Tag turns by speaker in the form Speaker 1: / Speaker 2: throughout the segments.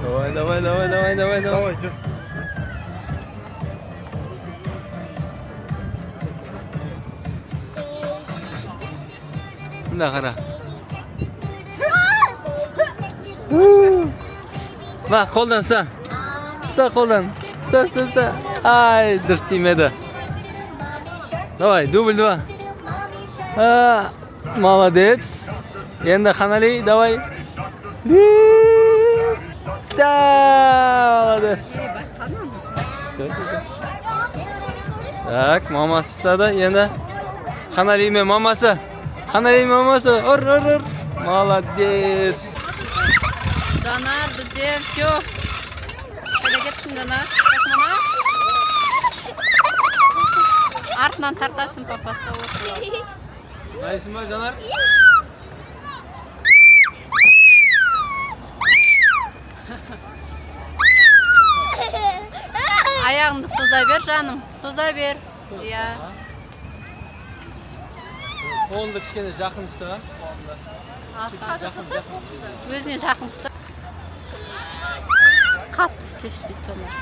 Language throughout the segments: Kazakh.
Speaker 1: Давай, давай, давай, давай, давай, давай.
Speaker 2: Давай, жүр.
Speaker 1: Bunda qara. Ma, qo'ldan usta. Usta qo'ldan. Usta. Ay, durs tegmadi. Давай, дубль 2. Молодец. Endi Xanali, давай. Да, молодец. Так, mamasi istadi. Endi Xanalining mamasi. Xanalining mamasi. Ur. Молодец.
Speaker 3: Жанар, бізде все. Қайда кеттің, Жанар? Қасмана? Артынан тартасың папасы отырып.
Speaker 1: Qaysi ma Жанар?
Speaker 3: Аяғыңды соза бер, жаным. Соза бер. Иә.
Speaker 1: Qo'lni kichkina yaqin usta. Жақын.
Speaker 3: Өзіне жақын ұста. Қатты істеші дейді олар.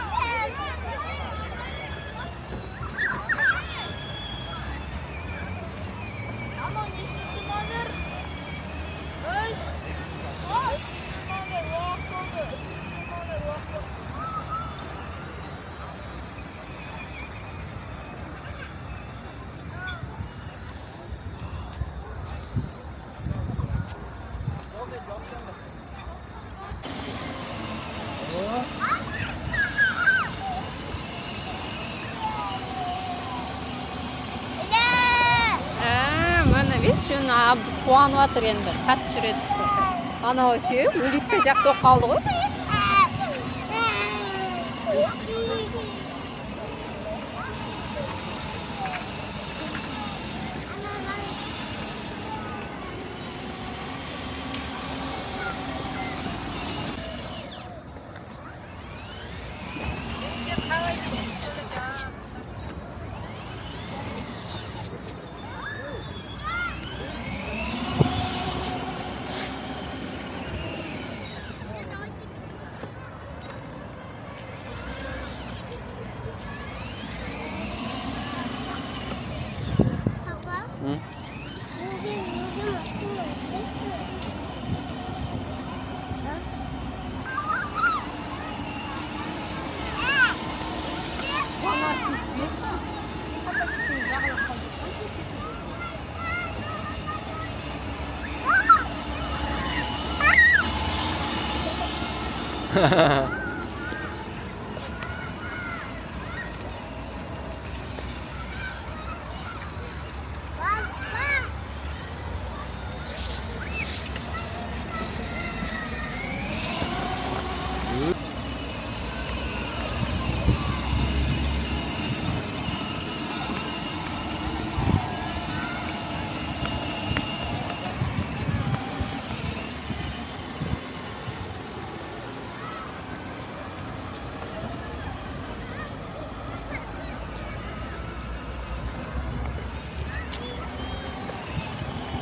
Speaker 3: Міне видишь, қуанып жатыр енді, қатты жүреді. Анау ше, өлікті жақта қалды ғой.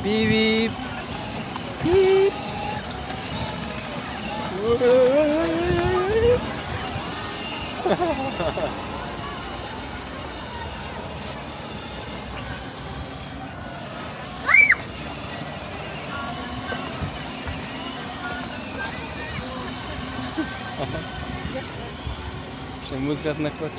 Speaker 1: Beep. Beep. Şimdi muzgat naklat.